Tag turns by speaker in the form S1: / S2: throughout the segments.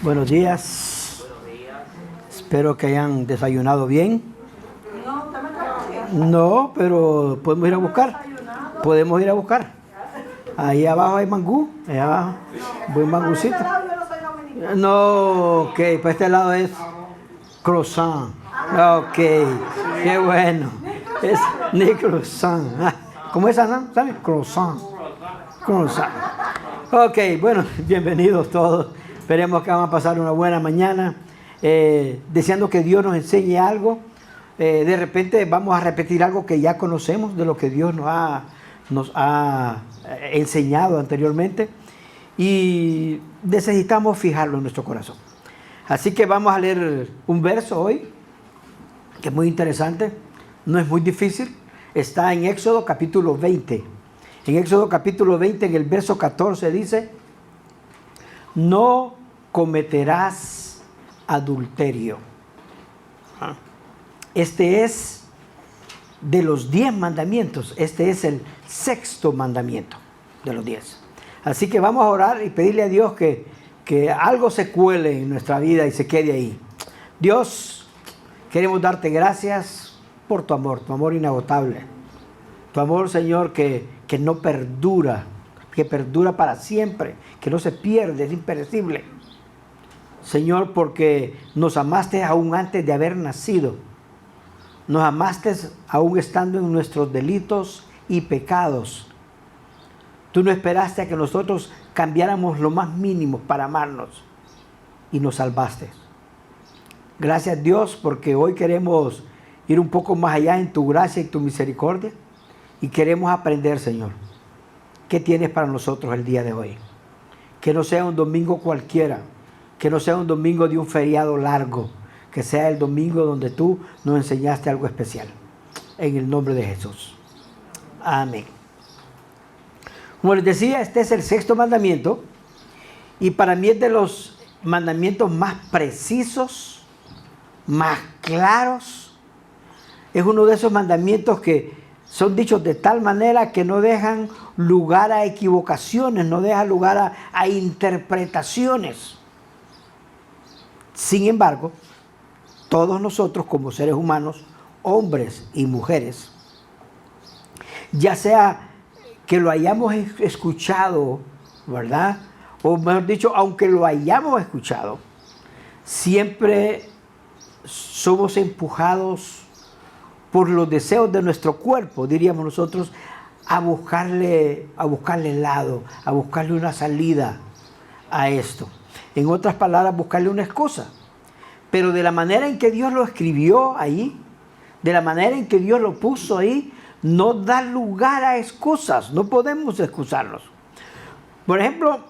S1: Buenos días. Espero que hayan desayunado bien. No, pero podemos ir a buscar. Podemos ir a buscar. Ahí abajo hay mangú. Ahí abajo. Buen mangucito. No, ok. Para este lado es croissant. Ok. Qué bueno. Es ni croissant. ¿Cómo es, Ana? ¿Sabes? Croissant. Croissant. Ok, bueno, bienvenidos todos. Esperemos que vamos a pasar una buena mañana. Deseando que Dios nos enseñe algo. De repente vamos a repetir algo que ya conocemos de lo que Dios nos ha enseñado anteriormente. Y necesitamos fijarlo en nuestro corazón. Así que vamos a leer un verso hoy, que es muy interesante. No es muy difícil. Está en Éxodo capítulo 20. En Éxodo capítulo 20, en el verso 14 dice: no cometerás adulterio. Este es de los 10 mandamientos. Este es el 6º mandamiento de los 10. Así que vamos a orar y pedirle a Dios que algo se cuele en nuestra vida y se quede ahí. Dios, queremos darte gracias por tu amor inagotable. Tu amor, Señor, que no perdura, que perdura para siempre, que no se pierde, es imperecible. Señor, porque nos amaste aún antes de haber nacido. Nos amaste aún estando en nuestros delitos y pecados. Tú no esperaste a que nosotros cambiáramos lo más mínimo para amarnos y nos salvaste. Gracias, Dios, porque hoy queremos ir un poco más allá en tu gracia y tu misericordia y queremos aprender, Señor, qué tienes para nosotros el día de hoy. Que no sea un domingo cualquiera, que no sea un domingo de un feriado largo, que sea el domingo donde tú nos enseñaste algo especial. En el nombre de Jesús. Amén. Como les decía, este es el 6º mandamiento y para mí es de los mandamientos más precisos, más claros. Es uno de esos mandamientos que son dichos de tal manera que no dejan lugar a equivocaciones, no dejan lugar a interpretaciones. Sin embargo, todos nosotros como seres humanos, hombres y mujeres, ya sea que lo hayamos escuchado, ¿verdad? O mejor dicho, aunque lo hayamos escuchado, siempre somos empujados por los deseos de nuestro cuerpo, diríamos nosotros, a buscarle lado, a buscarle una salida a esto. En otras palabras, buscarle una excusa. Pero de la manera en que Dios lo escribió ahí, de la manera en que Dios lo puso ahí, no da lugar a excusas. No podemos excusarnos. Por ejemplo,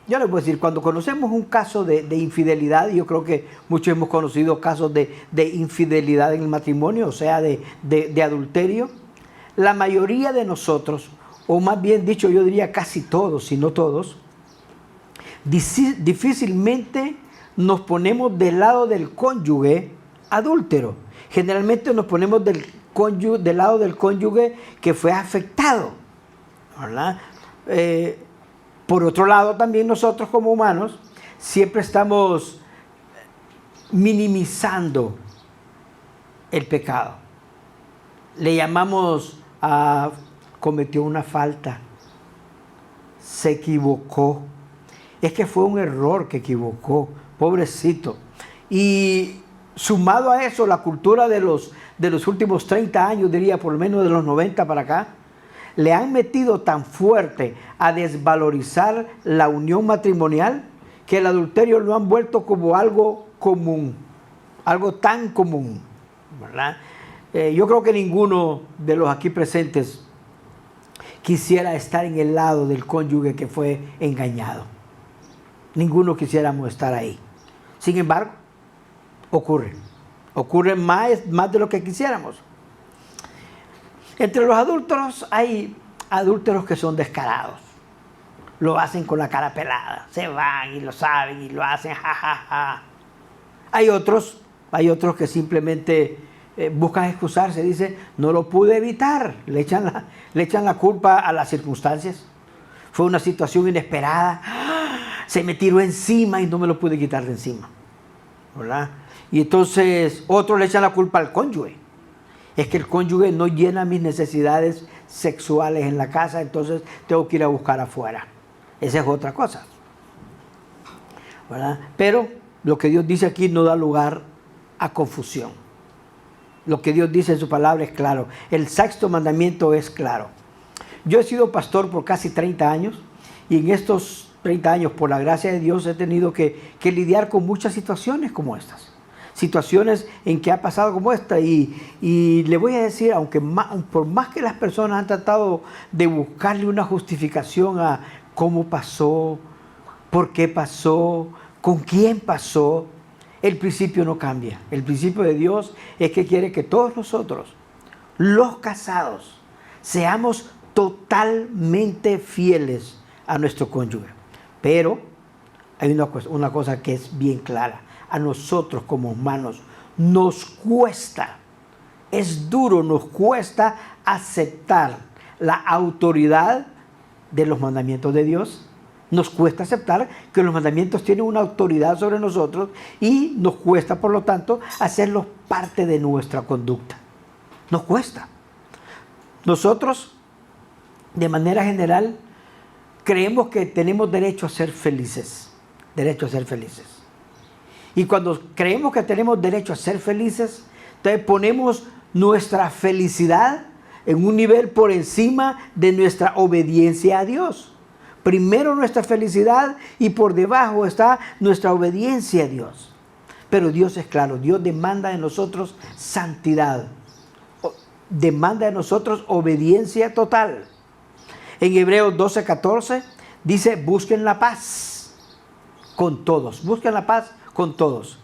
S1: yo les voy a decir, cuando conocemos un caso de infidelidad, yo creo que muchos hemos conocido casos de infidelidad en el matrimonio, o sea, de adulterio. La mayoría de nosotros, o más bien dicho, yo diría casi todos, si no todos, difícilmente nos ponemos del lado del cónyuge adúltero. Generalmente nos ponemos del lado del cónyuge que fue afectado, ¿verdad? Por otro lado, también nosotros como humanos siempre estamos minimizando el pecado. Le llamamos a cometió una falta, se equivocó. Es que fue un error que equivocó, pobrecito. Y sumado a eso, la cultura de los últimos 30 años, diría por lo menos de los 90 para acá, le han metido tan fuerte a desvalorizar la unión matrimonial que el adulterio lo han vuelto como algo común, algo tan común, ¿verdad? Yo creo que ninguno de los aquí presentes quisiera estar en el lado del cónyuge que fue engañado. Ninguno quisiéramos estar ahí. Sin embargo, ocurre más de lo que quisiéramos. Entre los adúlteros hay adúlteros que son descarados. Lo hacen con la cara pelada. Se van y lo saben y lo hacen, jajaja. Hay otros que simplemente buscan excusarse. Dicen, no lo pude evitar. Le echan la culpa a las circunstancias. Fue una situación inesperada. se me tiró encima y no me lo pude quitar de encima, ¿verdad? Y entonces otros le echan la culpa al cónyuge. Es que el cónyuge no llena mis necesidades sexuales en la casa, entonces tengo que ir a buscar afuera. Esa es otra cosa, ¿verdad? Pero lo que Dios dice aquí no da lugar a confusión. Lo que Dios dice en su palabra es claro. El sexto mandamiento es claro. Yo he sido pastor por casi 30 años y en estos 30 años, por la gracia de Dios, he tenido que lidiar con muchas situaciones como estas. Situaciones en que ha pasado como esta y le voy a decir, aunque por más que las personas han tratado de buscarle una justificación a cómo pasó, por qué pasó, con quién pasó, el principio no cambia. El principio de Dios es que quiere que todos nosotros, los casados, seamos totalmente fieles a nuestro cónyuge. Pero hay una cosa que es bien clara. A nosotros como humanos nos cuesta, es duro, nos cuesta aceptar la autoridad de los mandamientos de Dios. Nos cuesta aceptar que los mandamientos tienen una autoridad sobre nosotros y nos cuesta, por lo tanto, hacerlos parte de nuestra conducta. Nos cuesta. Nosotros, de manera general, creemos que tenemos derecho a ser felices. Derecho a ser felices. Y cuando creemos que tenemos derecho a ser felices, entonces ponemos nuestra felicidad en un nivel por encima de nuestra obediencia a Dios. Primero nuestra felicidad y por debajo está nuestra obediencia a Dios. Pero Dios es claro, Dios demanda de nosotros santidad. Demanda de nosotros obediencia total. En Hebreos 12:14 dice, busquen la paz con todos. Busquen la paz con todos.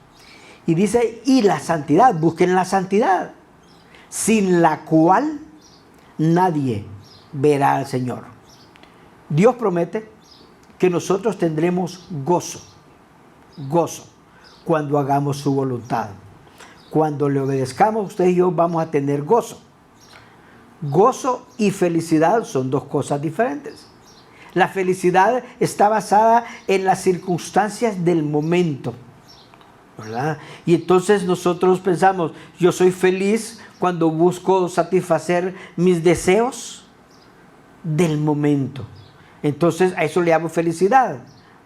S1: Y dice, y la santidad, busquen la santidad, sin la cual nadie verá al Señor. Dios promete que nosotros tendremos gozo, cuando hagamos su voluntad. Cuando le obedezcamos, usted y yo vamos a tener gozo. Gozo y felicidad son dos cosas diferentes. La felicidad está basada en las circunstancias del momento, ¿verdad? Y entonces nosotros pensamos, yo soy feliz cuando busco satisfacer mis deseos del momento. Entonces a eso le llamo felicidad,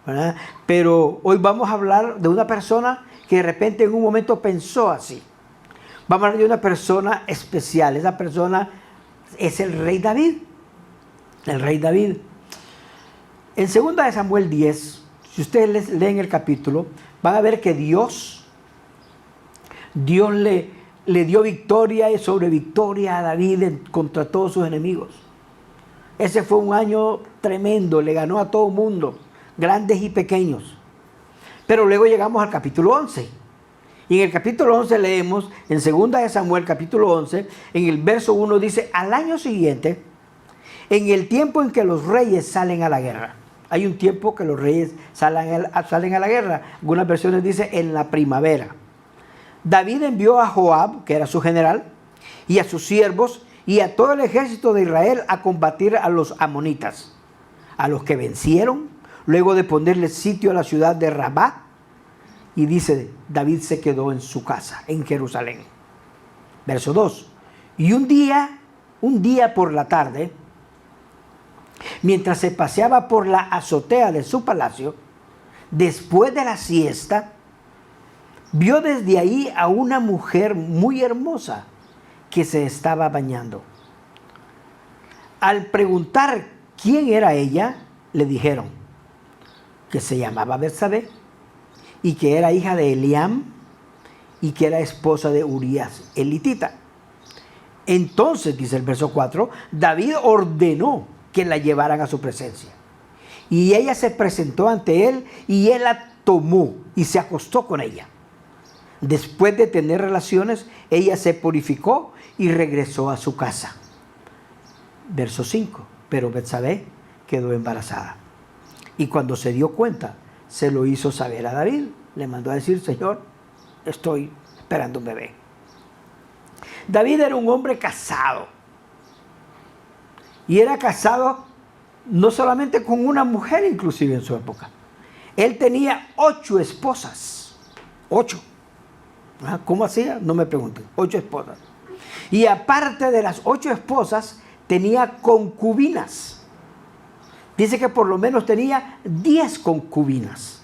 S1: ¿verdad? Pero hoy vamos a hablar de una persona que de repente en un momento pensó así. Vamos a hablar de una persona especial. Esa persona es el rey David. El rey David. En 2 de Samuel 10, si ustedes leen el capítulo, van a ver que Dios le dio victoria y sobre victoria a David contra todos sus enemigos. Ese fue un año tremendo, le ganó a todo el mundo, grandes y pequeños. Pero luego llegamos al capítulo 11. Y en el capítulo 11 leemos, en 2 de Samuel capítulo 11, en el verso 1 dice, al año siguiente, en el tiempo en que los reyes salen a la guerra. Hay un tiempo que los reyes salen a la guerra. Algunas versiones dicen en la primavera. David envió a Joab, que era su general, y a sus siervos, y a todo el ejército de Israel a combatir a los amonitas, a los que vencieron, luego de ponerle sitio a la ciudad de Rabá. Y dice, David se quedó en su casa, en Jerusalén. Verso 2. Y un día por la tarde, mientras se paseaba por la azotea de su palacio, después de la siesta, vio desde ahí a una mujer muy hermosa que se estaba bañando. Al preguntar quién era ella, le dijeron que se llamaba Betsabé y que era hija de Eliam y que era esposa de Urías, el hitita. Entonces, dice el verso 4, David ordenó que la llevaran a su presencia. Y ella se presentó ante él y él la tomó y se acostó con ella. Después de tener relaciones, ella se purificó y regresó a su casa. Verso 5. Pero Betsabé quedó embarazada. Y cuando se dio cuenta, se lo hizo saber a David. Le mandó a decir, Señor, estoy esperando un bebé. David era un hombre casado. Y era casado no solamente con una mujer, inclusive en su época. Él tenía 8 esposas. 8. ¿Cómo hacía? No me pregunten. 8 esposas. Y aparte de las 8 esposas, tenía concubinas. Dice que por lo menos tenía 10 concubinas.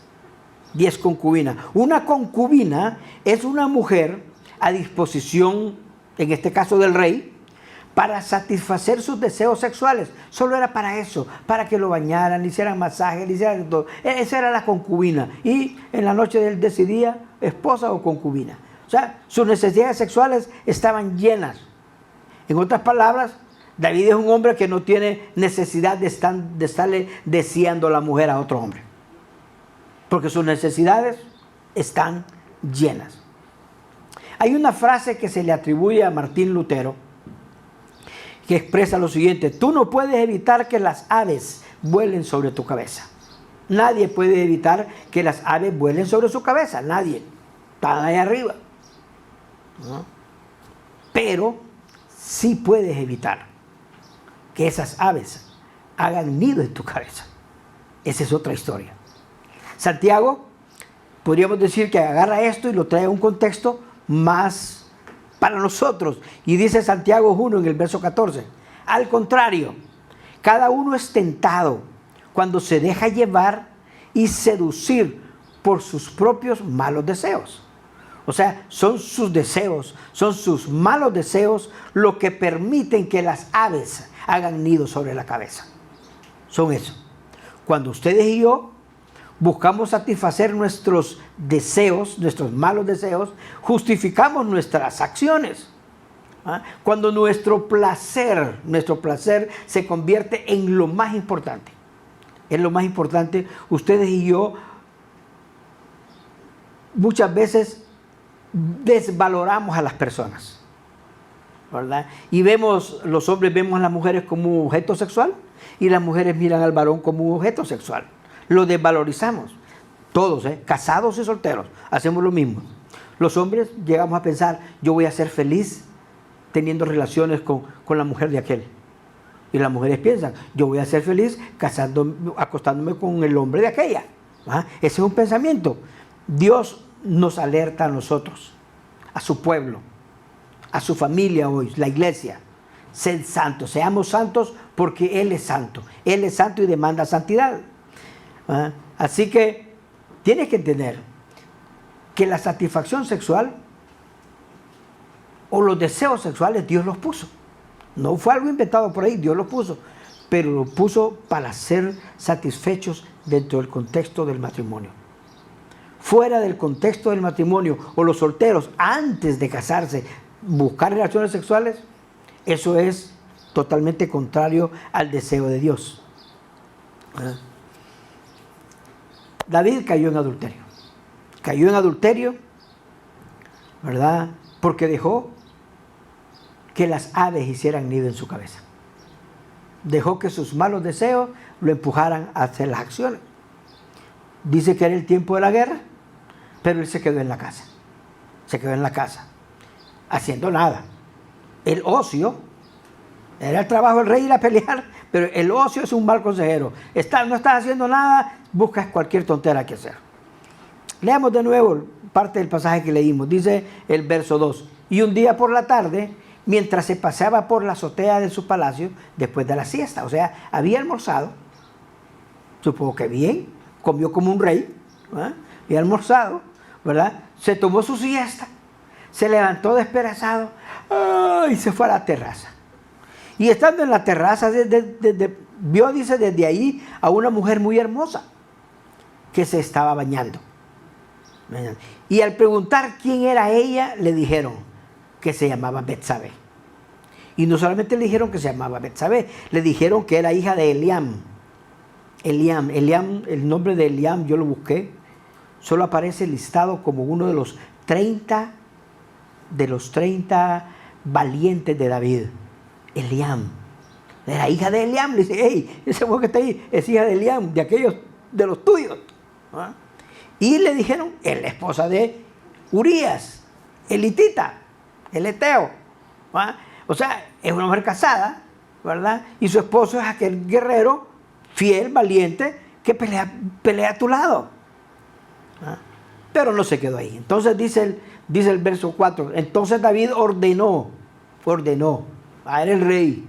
S1: 10 concubinas. Una concubina es una mujer a disposición, en este caso del rey, para satisfacer sus deseos sexuales. Solo era para eso, para que lo bañaran, le hicieran masaje, le hicieran todo. Esa era la concubina. Y en la noche él decidía esposa o concubina. O sea, sus necesidades sexuales estaban llenas. En otras palabras, David es un hombre que no tiene necesidad de estarle deseando la mujer a otro hombre. Porque sus necesidades están llenas. Hay una frase que se le atribuye a Martín Lutero que expresa lo siguiente: tú no puedes evitar que las aves vuelen sobre tu cabeza. Nadie puede evitar que las aves vuelen sobre su cabeza, nadie. Están ahí arriba. ¿No? Pero sí puedes evitar que esas aves hagan nido en tu cabeza. Esa es otra historia. Santiago, podríamos decir que agarra esto y lo trae a un contexto más para nosotros. Y dice Santiago 1 en el verso 14: al contrario, cada uno es tentado cuando se deja llevar y seducir por sus propios malos deseos. O sea, son sus deseos, son sus malos deseos lo que permiten que las aves hagan nido sobre la cabeza. Son eso. Cuando ustedes y yo buscamos satisfacer nuestros deseos, nuestros malos deseos, justificamos nuestras acciones. Cuando nuestro placer se convierte en lo más importante. Es lo más importante. Ustedes y yo muchas veces desvaloramos a las personas, ¿verdad? Y los hombres vemos a las mujeres como un objeto sexual y las mujeres miran al varón como un objeto sexual. Lo desvalorizamos. Todos, casados y solteros, hacemos lo mismo. Los hombres llegamos a pensar: yo voy a ser feliz teniendo relaciones con la mujer de aquel. Y las mujeres piensan: yo voy a ser feliz acostándome con el hombre de aquella. Ese es un pensamiento. Dios nos alerta a nosotros, a su pueblo, a su familia hoy, la iglesia: sed santos, seamos santos porque Él es santo. Él es santo y demanda santidad. Así que tienes que entender que la satisfacción sexual o los deseos sexuales Dios los puso. No fue algo inventado por ahí, Dios los puso, pero los puso para ser satisfechos dentro del contexto del matrimonio. Fuera del contexto del matrimonio, o los solteros antes de casarse buscar relaciones sexuales, eso es totalmente contrario al deseo de Dios. David cayó en adulterio. Cayó en adulterio, ¿verdad? Porque dejó que las aves hicieran nido en su cabeza. Dejó que sus malos deseos lo empujaran a hacer las acciones. Dice que era el tiempo de la guerra, pero él se quedó en la casa. Se quedó en la casa, haciendo nada. El ocio, era el trabajo del rey ir a pelear, pero el ocio es un mal consejero. No estás haciendo nada, buscas cualquier tontera que hacer. Leamos de nuevo parte del pasaje que leímos. Dice el verso 2: y un día por la tarde, mientras se paseaba por la azotea de su palacio, después de la siesta, o sea, había almorzado, supongo que bien, comió como un rey, ¿verdad? Había almorzado, ¿verdad? Se tomó su siesta, se levantó despedazado y se fue a la terraza. Y estando en la terraza, vio, dice, desde ahí a una mujer muy hermosa que se estaba bañando. Y al preguntar quién era ella, le dijeron que se llamaba Betsabé. Y no solamente le dijeron que se llamaba Betsabé, le dijeron que era hija de Eliam. Eliam, el nombre de Eliam yo lo busqué, solo aparece listado como uno de los 30 valientes de David. Eliam, era hija de Eliam. Le dice: hey, ese mujer que está ahí es hija de Eliam, de aquellos, de los tuyos. Y le dijeron: es la esposa de Urías, el hitita, el eteo. O sea, es una mujer casada, ¿verdad? Y su esposo es aquel guerrero fiel, valiente, que pelea a tu lado. ¿Ah? Pero no se quedó ahí. Entonces dice el verso 4, entonces David ordenó, era el rey,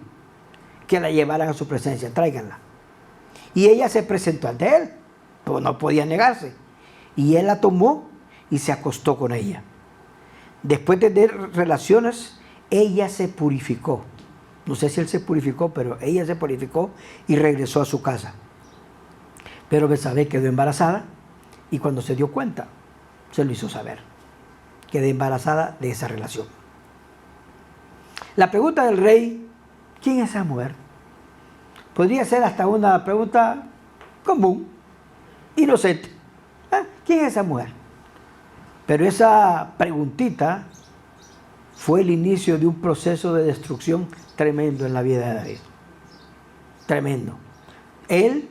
S1: que la llevaran a su presencia, tráiganla. Y ella se presentó ante él, pues no podía negarse. Y él la tomó y se acostó con ella. Después de tener relaciones, ella se purificó. No sé si él se purificó, pero ella se purificó y regresó a su casa. Pero Betsabé quedó embarazada y cuando se dio cuenta, se lo hizo saber. Quedé embarazada de esa relación. La pregunta del rey, ¿quién es esa mujer? Podría ser hasta una pregunta común, inocente. ¿Quién es esa mujer? Pero esa preguntita fue el inicio de un proceso de destrucción tremendo en la vida de David. Tremendo. Él,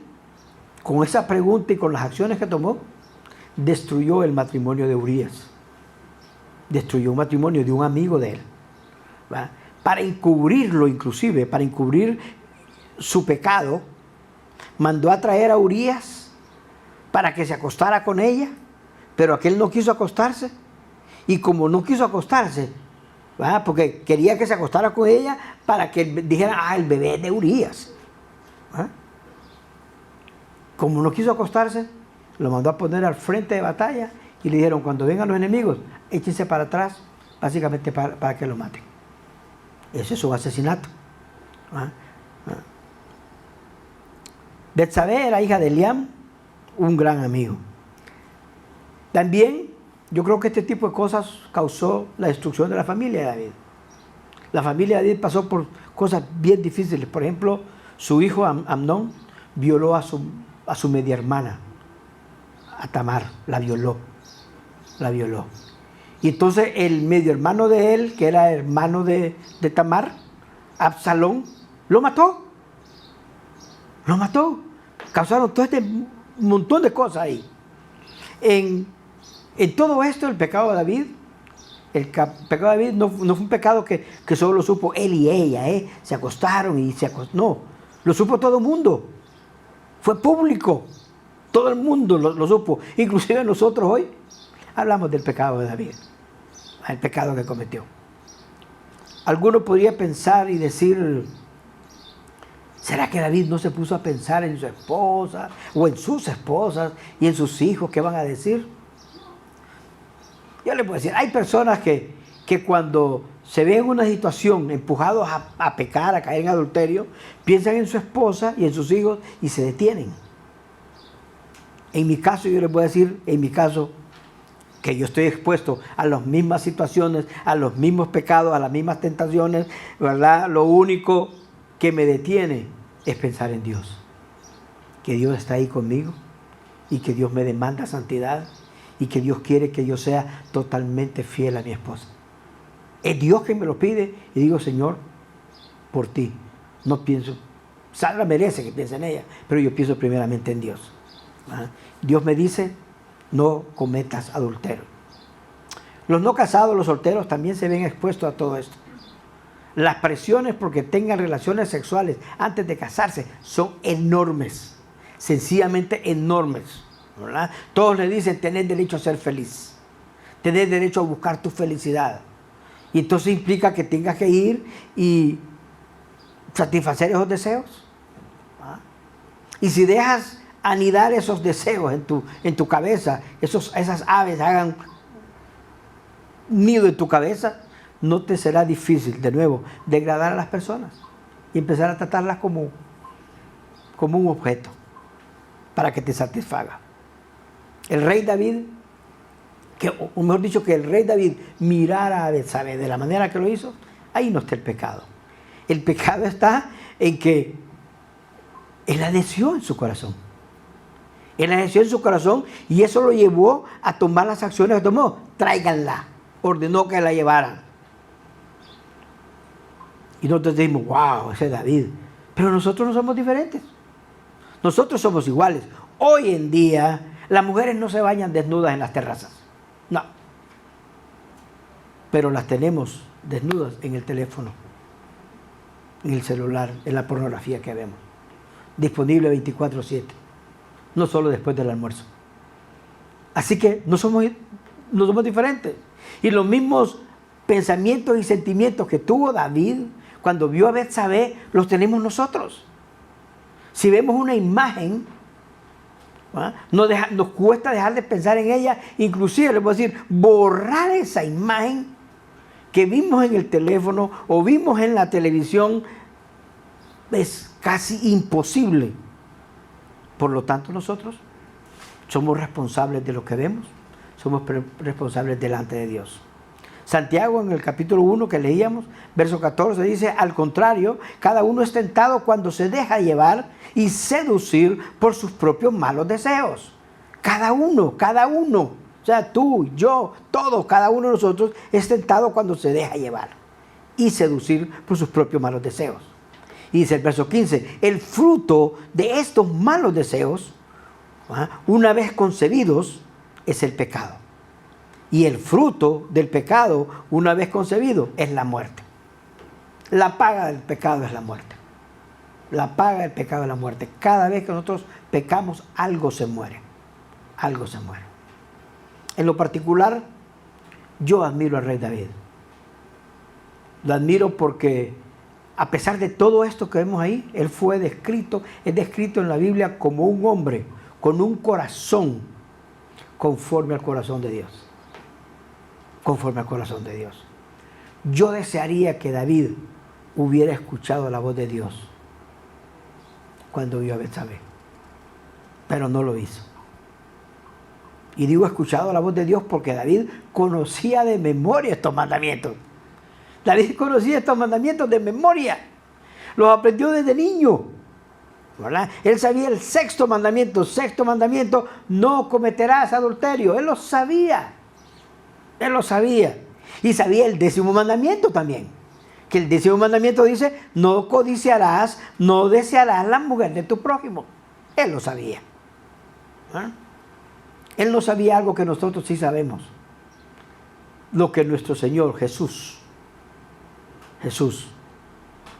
S1: con esa pregunta y con las acciones que tomó, destruyó el matrimonio de Urías. Destruyó un matrimonio de un amigo de él. ¿Va? Para encubrirlo, inclusive, para encubrir su pecado, mandó a traer a Urías para que se acostara con ella, pero aquel no quiso acostarse. Y como no quiso acostarse, ¿va? Porque quería que se acostara con ella para que dijera, el bebé es de Urías. ¿Va? Como no quiso acostarse, lo mandó a poner al frente de batalla y le dijeron, cuando vengan los enemigos, échense para atrás, básicamente para que lo maten. Eso es un asesinato. ¿Va? Betsabé era hija de Eliam, un gran amigo. También yo creo que este tipo de cosas causó la destrucción de la familia de David. La familia de David pasó por cosas bien difíciles. Por ejemplo, su hijo Amnón violó a su media hermana, a Tamar, la violó. Y entonces el medio hermano de él, que era hermano de Tamar, Absalón, lo mató. Causaron todo este montón de cosas ahí. En todo esto, el pecado de David, no fue un pecado que solo lo supo él y ella, se acostaron y no, lo supo todo el mundo. Fue público. Todo el mundo lo supo. Inclusive nosotros hoy hablamos del pecado de David, el pecado que cometió. Alguno podría pensar y decir, ¿será que David no se puso a pensar en su esposa o en sus esposas y en sus hijos? ¿Qué van a decir? Yo le puedo decir, hay personas que cuando se ven en una situación empujados a pecar, a caer en adulterio, piensan en su esposa y en sus hijos y se detienen. En mi caso, yo les voy a decir, que yo estoy expuesto a las mismas situaciones, a los mismos pecados, a las mismas tentaciones, ¿verdad? Lo único que me detiene es pensar en Dios. Que Dios está ahí conmigo y que Dios me demanda santidad y que Dios quiere que yo sea totalmente fiel a mi esposa. Es Dios quien me lo pide y digo, Señor, por ti. No pienso, Sandra merece que piense en ella, pero yo pienso primeramente en Dios. ¿Ah? Dios me dice, no cometas adulterio. Los no casados, los solteros también se ven expuestos a todo esto. Las presiones porque tengan relaciones sexuales antes de casarse son enormes, sencillamente enormes, ¿verdad? Todos le dicen, tenés derecho a ser feliz, tenés derecho a buscar tu felicidad. Y entonces implica que tengas que ir y satisfacer esos deseos. ¿Ah? Y si dejas anidar esos deseos en tu cabeza, esas aves hagan nido en tu cabeza, no te será difícil, de nuevo, degradar a las personas y empezar a tratarlas como un objeto para que te satisfaga. El rey David, o mejor dicho, que el rey David mirara a Betsabé de la manera que lo hizo, ahí no está el pecado. El pecado está en que él la deseó en su corazón. Él la deseó en su corazón y eso lo llevó a tomar las acciones que tomó. Tráiganla. Ordenó que la llevaran. Y nosotros decimos, wow, ese es David. Pero nosotros no somos diferentes. Nosotros somos iguales. Hoy en día, las mujeres no se bañan desnudas en las terrazas. No. Pero las tenemos desnudas en el teléfono, en el celular, en la pornografía que vemos. Disponible 24/7. No solo después del almuerzo. Así que no somos diferentes. Y los mismos pensamientos y sentimientos que tuvo David cuando vio a Betsabé, los tenemos nosotros. Si vemos una imagen, nos cuesta dejar de pensar en ella, inclusive le puedo decir, borrar esa imagen que vimos en el teléfono o vimos en la televisión es casi imposible. Por lo tanto, nosotros somos responsables de lo que vemos, somos responsables delante de Dios. Santiago, en el capítulo 1 que leíamos, verso 14, dice: al contrario, cada uno es tentado cuando se deja llevar y seducir por sus propios malos deseos. Cada uno, o sea, tú, yo, todos, cada uno de nosotros es tentado cuando se deja llevar y seducir por sus propios malos deseos. Y dice el verso 15, el fruto de estos malos deseos, una vez concebidos, es el pecado. Y el fruto del pecado, una vez concebido, es la muerte. La paga del pecado es la muerte. La paga del pecado es la muerte. Cada vez que nosotros pecamos, algo se muere. Algo se muere. En lo particular, yo admiro al rey David. Lo admiro porque, a pesar de todo esto que vemos ahí, él es descrito en la Biblia como un hombre con un corazón conforme al corazón de Dios. Conforme al corazón de Dios. Yo desearía que David hubiera escuchado la voz de Dios cuando vio a Betsabé, pero no lo hizo. Y digo escuchado la voz de Dios porque David conocía de memoria estos mandamientos. David conocía estos mandamientos de memoria. Los aprendió desde niño, ¿verdad? Él sabía el sexto mandamiento, no cometerás adulterio. Él lo sabía. Él lo sabía. Y sabía el 10º mandamiento también. Que el 10º mandamiento dice, no codiciarás, no desearás la mujer de tu prójimo. Él lo sabía. ¿Ah? Él no sabía algo que nosotros sí sabemos. Lo que nuestro Señor Jesús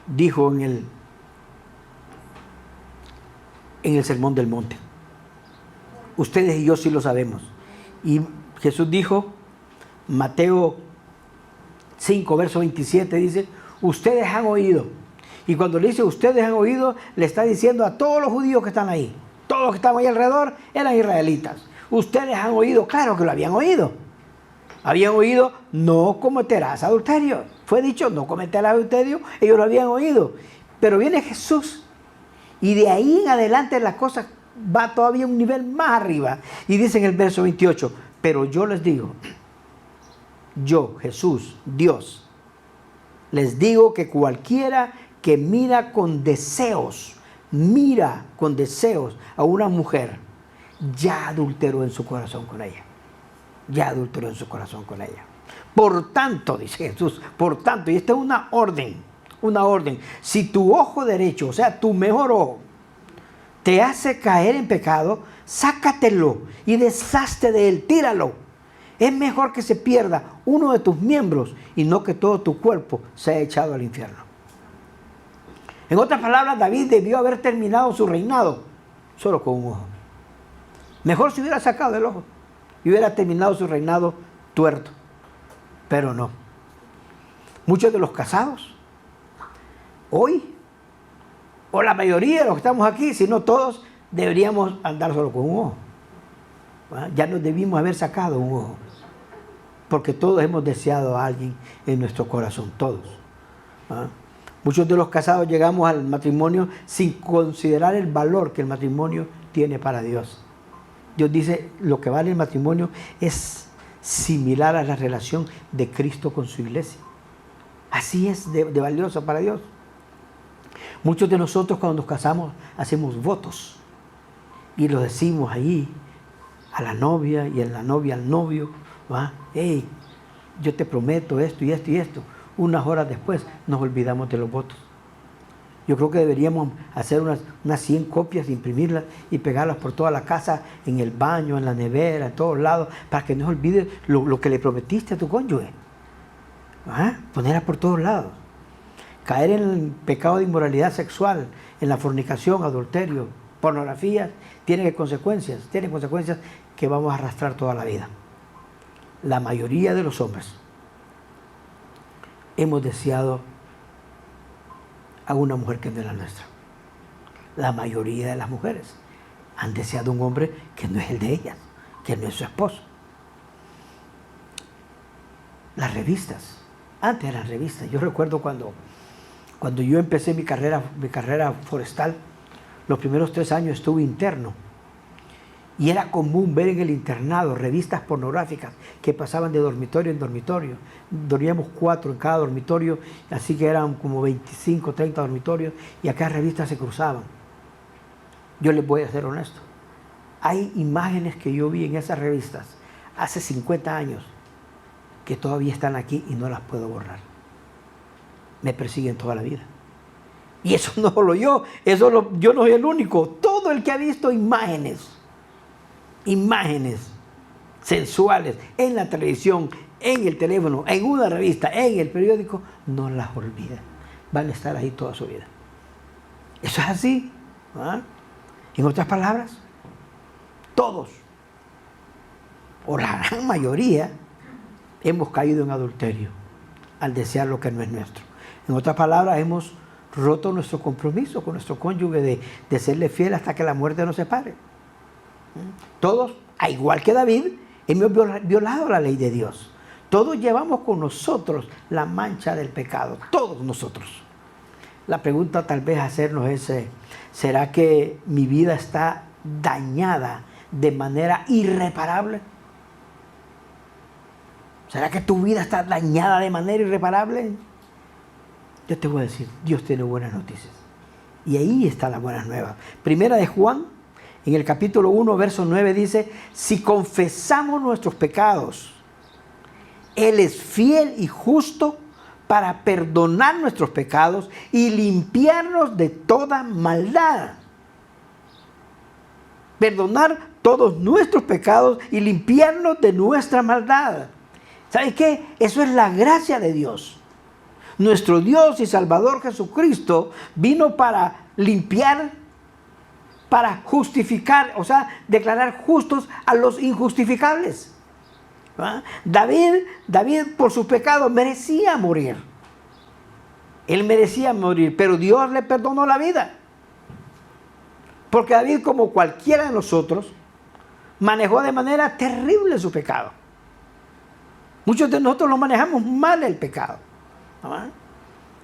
S1: dijo en el Sermón del Monte. Ustedes y yo sí lo sabemos. Y Jesús dijo, Mateo 5, verso 27, dice, ustedes han oído. Y cuando le dice ustedes han oído, le está diciendo a todos los judíos que están ahí. Todos los que estaban ahí alrededor eran israelitas. Ustedes han oído, claro que lo habían oído. Habían oído, no cometerás adulterio. Fue dicho, no cometerás adulterio, ellos lo habían oído. Pero viene Jesús y de ahí en adelante la cosa va todavía un nivel más arriba. Y dice en el verso 28, pero yo les digo, yo, Jesús, Dios, les digo que cualquiera que mira con deseos a una mujer, ya adulteró en su corazón con ella. Ya adulteró en su corazón con ella. Por tanto, dice Jesús, por tanto, y esta es una orden, si tu ojo derecho, o sea, tu mejor ojo, te hace caer en pecado, sácatelo y deshazte de él, tíralo. Es mejor que se pierda uno de tus miembros y no que todo tu cuerpo sea echado al infierno. En otras palabras, David debió haber terminado su reinado solo con un ojo. Mejor si hubiera sacado el ojo y hubiera terminado su reinado tuerto. Pero no. Muchos de los casados, hoy, o la mayoría de los que estamos aquí, si no todos, deberíamos andar solo con un ojo. Ya nos debimos haber sacado un ojo. Porque todos hemos deseado a alguien en nuestro corazón, todos. Muchos de los casados llegamos al matrimonio sin considerar el valor que el matrimonio tiene para Dios. Dios dice, lo que vale el matrimonio es similar a la relación de Cristo con su iglesia. Así es de valioso para Dios. Muchos de nosotros cuando nos casamos hacemos votos y lo decimos ahí a la novia y a la novia al novio. Hey, yo te prometo esto y esto y esto. Unas horas después nos olvidamos de los votos. Yo creo que deberíamos hacer unas 100 copias, imprimirlas y pegarlas por toda la casa, en el baño, en la nevera, en todos lados, para que no se olvide lo que le prometiste a tu cónyuge. Ponerlas por todos lados. Caer en el pecado de inmoralidad sexual, en la fornicación, adulterio, pornografía, tiene consecuencias que vamos a arrastrar toda la vida. La mayoría de los hombres hemos deseado a una mujer que no es la nuestra. La mayoría de las mujeres han deseado un hombre que no es el de ellas, que no es su esposo. Las revistas, antes eran revistas. Yo recuerdo cuando yo empecé mi carrera forestal, los primeros 3 años estuve interno. Y era común ver en el internado revistas pornográficas que pasaban de dormitorio en dormitorio. Dormíamos 4 en cada dormitorio, así que eran como 25, 30 dormitorios, y acá revistas se cruzaban. Yo les voy a ser honesto. Hay imágenes que yo vi en esas revistas hace 50 años que todavía están aquí y no las puedo borrar. Me persiguen toda la vida. Y eso no solo yo, yo no soy el único. Todo el que ha visto imágenes sensuales en la televisión, en el teléfono, en una revista, en el periódico, no las olvida. Van a estar ahí toda su vida. Eso es así. ¿Ah? En otras palabras, todos, o la gran mayoría, hemos caído en adulterio al desear lo que no es nuestro. En otras palabras, hemos roto nuestro compromiso con nuestro cónyuge de serle fiel hasta que la muerte nos separe. Todos, al igual que David, hemos violado la ley de Dios. Todos llevamos con nosotros la mancha del pecado, todos nosotros. La pregunta tal vez a hacernos es, ¿será que mi vida está dañada de manera irreparable? ¿Será que tu vida está dañada de manera irreparable? Yo te voy a decir, Dios tiene buenas noticias. Y ahí está la buena nueva. Primera de Juan, en el capítulo 1, verso 9 dice, si confesamos nuestros pecados, Él es fiel y justo para perdonar nuestros pecados y limpiarnos de toda maldad. Perdonar todos nuestros pecados y limpiarnos de nuestra maldad. ¿Sabes qué? Eso es la gracia de Dios. Nuestro Dios y Salvador Jesucristo vino para limpiar, para justificar, o sea, declarar justos a los injustificables. ¿Ah? David por sus pecados merecía morir. Él merecía morir, pero Dios le perdonó la vida. Porque David, como cualquiera de nosotros, manejó de manera terrible su pecado. Muchos de nosotros lo manejamos mal el pecado. ¿Ah?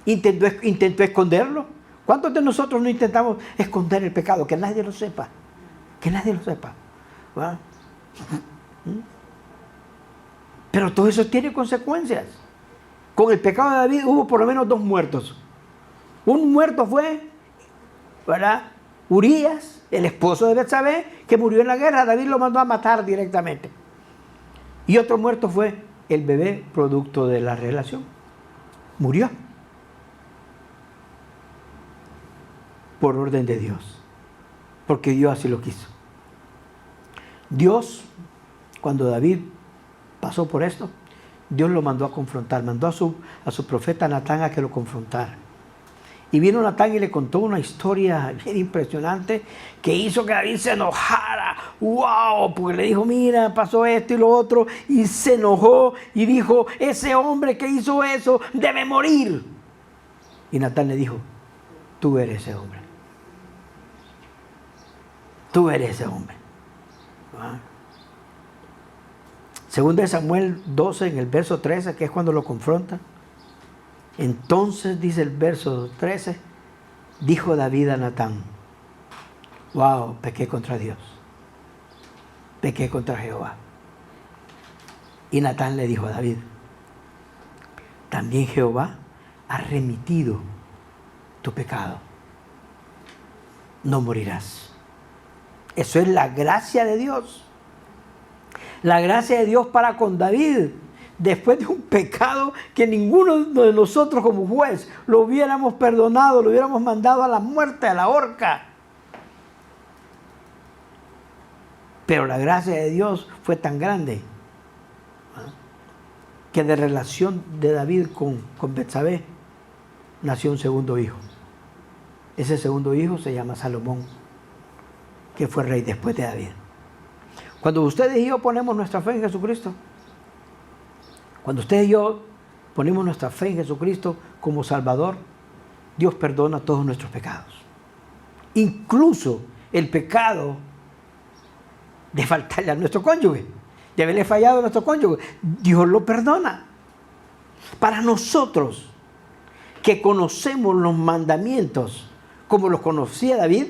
S1: Intentó esconderlo. ¿Cuántos de nosotros no intentamos esconder el pecado? Que nadie lo sepa. Que nadie lo sepa. ¿Ah? Pero todo eso tiene consecuencias. Con el pecado de David hubo por lo menos 2 muertos. Un muerto fue, ¿verdad?, Urías, el esposo de Betsabé, que murió en la guerra. David lo mandó a matar directamente. Y otro muerto fue el bebé producto de la relación. Murió. Por orden de Dios. Porque Dios así lo quiso. Dios, cuando David pasó por esto, Dios lo mandó a confrontar. Mandó a su profeta Natán a que lo confrontara. Y vino Natán y le contó una historia bien impresionante que hizo que David se enojara. ¡Wow! Porque le dijo, mira, pasó esto y lo otro. Y se enojó y dijo, ese hombre que hizo eso debe morir. Y Natán le dijo, tú eres ese hombre. Tú eres ese hombre. ¿Ah? Según de Samuel 12, en el verso 13, que es cuando lo confronta. Entonces, dice el verso 13, dijo David a Natán, wow, pequé contra Dios, pequé contra Jehová. Y Natán le dijo a David, también Jehová ha remitido tu pecado, no morirás. Eso es la gracia de Dios. La gracia de Dios para con David. Después de un pecado que ninguno de nosotros como juez lo hubiéramos perdonado, lo hubiéramos mandado a la muerte, a la horca. Pero la gracia de Dios fue tan grande, ¿no?, que de relación de David con Betsabé nació un segundo hijo. Ese segundo hijo se llama Salomón, que fue rey después de David. Cuando ustedes y yo ponemos nuestra fe en Jesucristo, cuando ustedes y yo ponemos nuestra fe en Jesucristo como Salvador, Dios perdona todos nuestros pecados. Incluso el pecado de faltarle a nuestro cónyuge, de haberle fallado a nuestro cónyuge, Dios lo perdona. Para nosotros, que conocemos los mandamientos como los conocía David,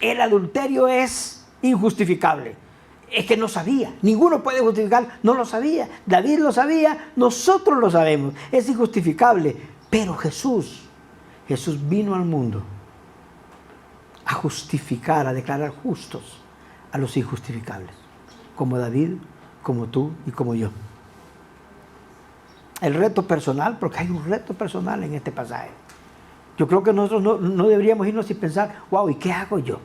S1: el adulterio es injustificable. Es que no sabía, ninguno puede justificar, no lo sabía. David lo sabía, nosotros lo sabemos, es injustificable. Pero Jesús vino al mundo a justificar, a declarar justos a los injustificables, como David, como tú y como yo. El reto personal, porque hay un reto personal en este pasaje. Yo creo que nosotros no deberíamos irnos sin pensar, wow, ¿y qué hago yo?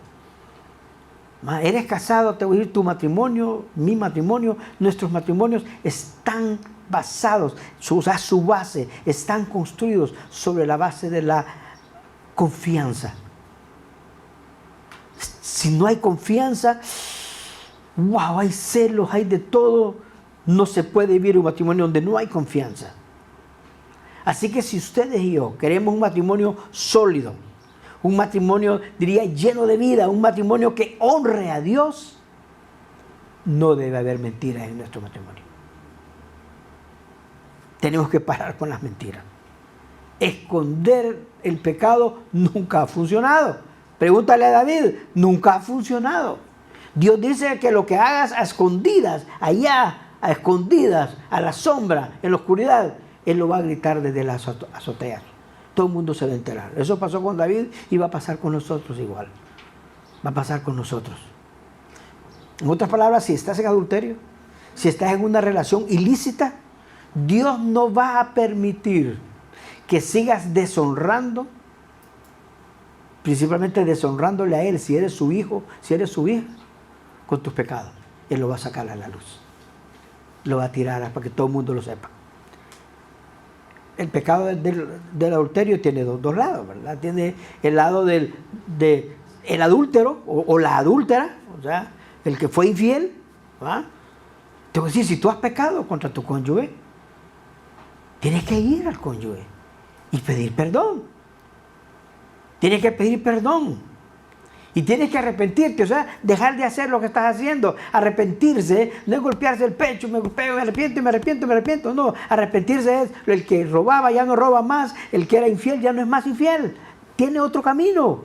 S1: Eres casado, te voy a decir, tu matrimonio, mi matrimonio, nuestros matrimonios están basados, su base, están construidos sobre la base de la confianza. Si no hay confianza, wow, hay celos, hay de todo. No se puede vivir un matrimonio donde no hay confianza. Así que si ustedes y yo queremos un matrimonio sólido, un matrimonio, diría, lleno de vida, un matrimonio que honre a Dios, no debe haber mentiras en nuestro matrimonio. Tenemos que parar con las mentiras. Esconder el pecado nunca ha funcionado. Pregúntale a David, nunca ha funcionado. Dios dice que lo que hagas a escondidas, allá, a escondidas, a la sombra, en la oscuridad, Él lo va a gritar desde las azoteas. Todo el mundo se va a enterar. Eso pasó con David y va a pasar con nosotros igual. Va a pasar con nosotros. En otras palabras, si estás en adulterio, si estás en una relación ilícita, Dios no va a permitir que sigas deshonrando, principalmente deshonrándole a Él, si eres su hijo, si eres su hija, con tus pecados. Él lo va a sacar a la luz. Lo va a tirar para que todo el mundo lo sepa. El pecado del adulterio tiene dos lados, ¿verdad? Tiene el lado del el adúltero o la adúltera, o sea, el que fue infiel, ¿verdad? Te voy a decir, si tú has pecado contra tu cónyuge, tienes que ir al cónyuge y pedir perdón. Tienes que pedir perdón. Y tienes que arrepentirte, o sea, dejar de hacer lo que estás haciendo. Arrepentirse no es golpearse el pecho, me arrepiento. No, arrepentirse es el que robaba ya no roba más, el que era infiel ya no es más infiel. Tiene otro camino.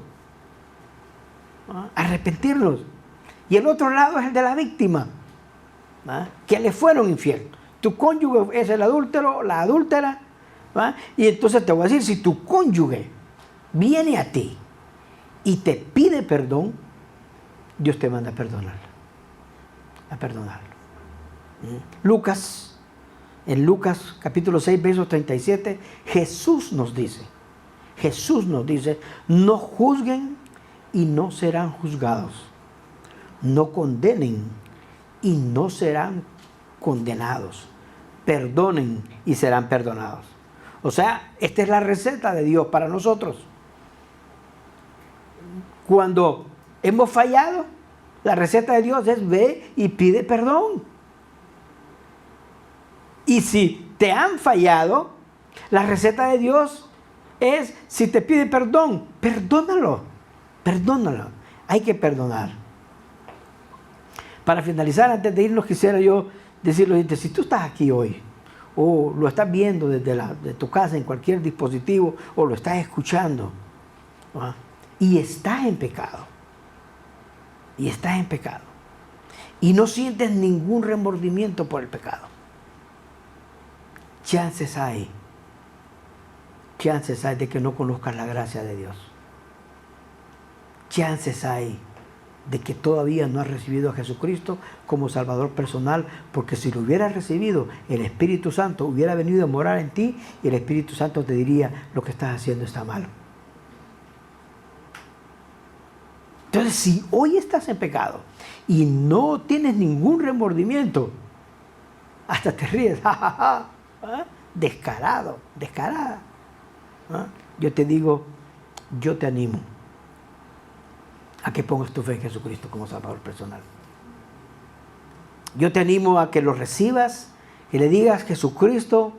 S1: Arrepentirnos. Y el otro lado es el de la víctima, que le fueron infiel. Tu cónyuge es el adúltero, la adúltera. Y entonces te voy a decir, si tu cónyuge viene a ti y te pide perdón, Dios te manda a perdonarlo. En Lucas capítulo 6, verso 37, Jesús nos dice, no juzguen y no serán juzgados. No condenen y no serán condenados. Perdonen y serán perdonados. O sea, esta es la receta de Dios para nosotros. Cuando hemos fallado, la receta de Dios es ve y pide perdón. Y si te han fallado, la receta de Dios es, si te pide perdón, perdónalo. Hay que perdonar. Para finalizar, antes de irnos, quisiera yo decirlo, si tú estás aquí hoy, o lo estás viendo de tu casa en cualquier dispositivo, o lo estás escuchando, y estás en pecado, y no sientes ningún remordimiento por el pecado, chances hay de que no conozcas la gracia de Dios. Chances hay de que todavía no has recibido a Jesucristo como Salvador personal, porque si lo hubieras recibido, el Espíritu Santo hubiera venido a morar en ti y el Espíritu Santo te diría, lo que estás haciendo está mal. Entonces, si hoy estás en pecado y no tienes ningún remordimiento, hasta te ríes, descarado, descarada. Yo te digo, yo te animo a que pongas tu fe en Jesucristo como Salvador personal. Yo te animo a que lo recibas y le digas: Jesucristo,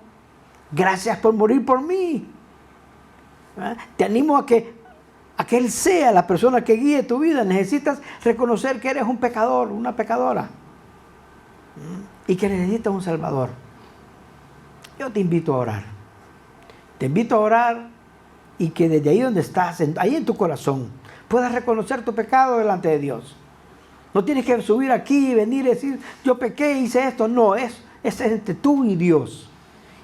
S1: gracias por morir por mí. Te animo a que Él sea la persona que guíe tu vida. Necesitas reconocer que eres un pecador, una pecadora, y que necesitas un Salvador. Yo te invito a orar. Te invito a orar y que desde ahí donde estás, ahí en tu corazón, puedas reconocer tu pecado delante de Dios. No tienes que subir aquí y venir y decir: yo pequé, hice esto. No, es entre tú y Dios.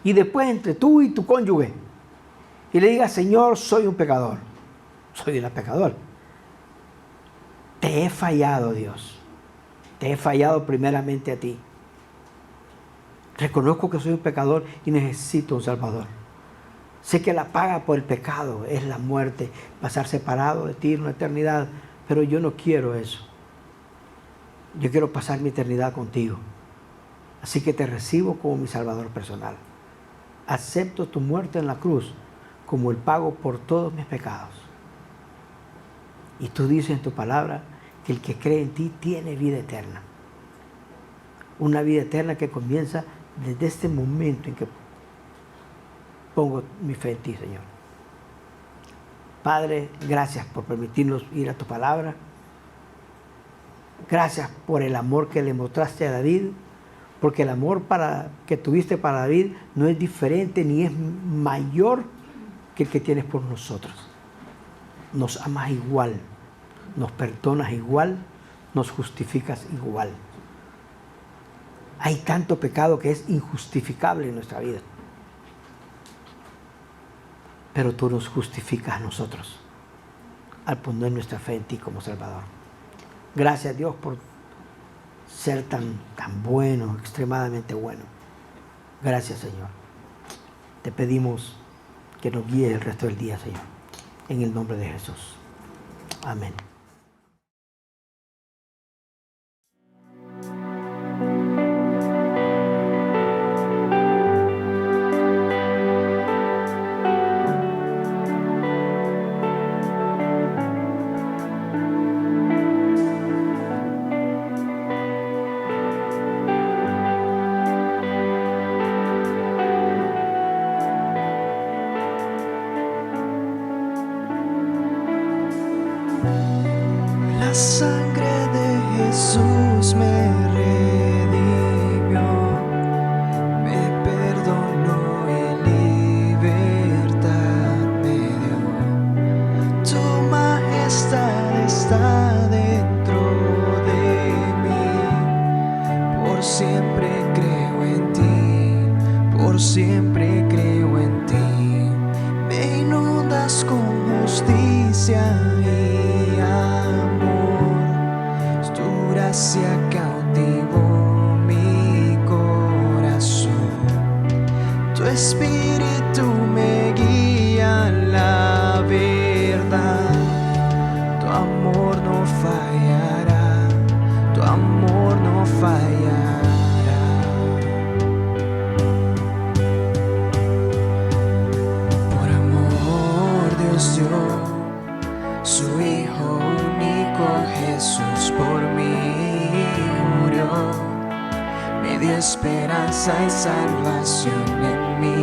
S1: Y después entre tú y tu cónyuge. Y le digas: Señor, soy un pecador. Soy una pecador. Te he fallado, Dios. Te he fallado primeramente a ti. Reconozco que soy un pecador y necesito un Salvador. Sé que la paga por el pecado es la muerte, pasar separado de ti en una eternidad, pero yo no quiero eso. Yo quiero pasar mi eternidad contigo. Así que te recibo como mi Salvador personal. Acepto tu muerte en la cruz como el pago por todos mis pecados. Y tú dices en tu palabra que el que cree en ti tiene vida eterna. Una vida eterna que comienza desde este momento en que pongo mi fe en ti, Señor. Padre, gracias por permitirnos ir a tu palabra. Gracias por el amor que le mostraste a David, porque el amor que tuviste para David no es diferente ni es mayor que el que tienes por nosotros. Nos amas igual, nos perdonas igual, nos justificas igual. Hay tanto pecado que es injustificable en nuestra vida. Pero tú nos justificas a nosotros al poner nuestra fe en ti como Salvador. Gracias, Dios, por ser tan bueno, extremadamente bueno. Gracias, Señor. Te pedimos que nos guíes el resto del día, Señor. En el nombre de Jesús. Amén.
S2: La sangre de Jesús me redimió, me perdonó y libertad me dio. Tu majestad está dentro de mí, por siempre creo en ti, por siempre creo en ti. Me inundas con justicia y amor, tu gracia cautivó mi corazón, tu espíritu me guía a la verdad, tu amor no fallará, tu amor no fallará. Por amor Dios dio su Hijo único, Jesús por mí murió, me dio esperanza y salvación en mi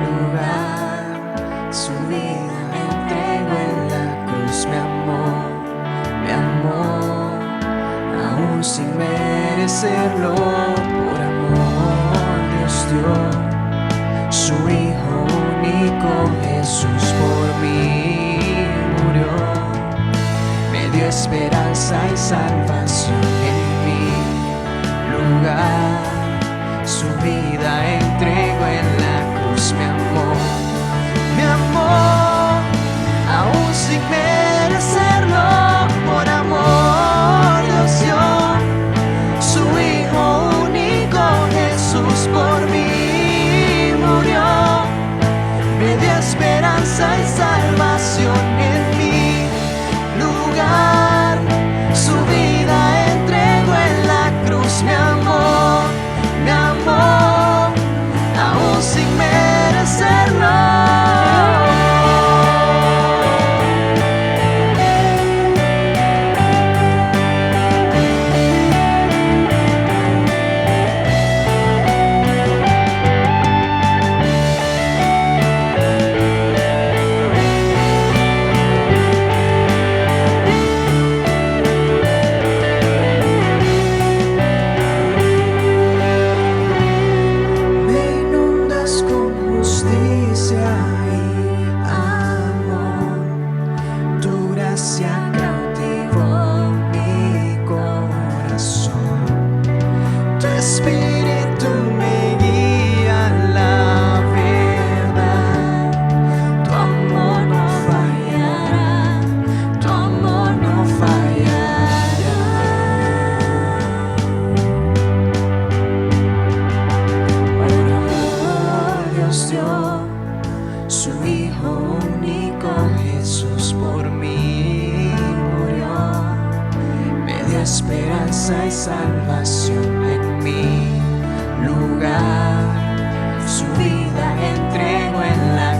S2: lugar. Su vida entregó en la cruz, me amó, aún sin merecerlo. Por amor Dios dio su Hijo único, Jesús por mí murió, me dio esperanza y salvación en mi lugar. Su vida entregó en la cruz, me amó, aún sin merecerlo. Por amor Dios dio su Hijo único, Jesús por mí murió, me dio esperanza y salvación en mi lugar. Su vida entregó en la cruz, me amó, aún sin merecerlo. su Hijo único, Jesús por mí murió, me dio esperanza y salvación en mi lugar, su vida entregó en la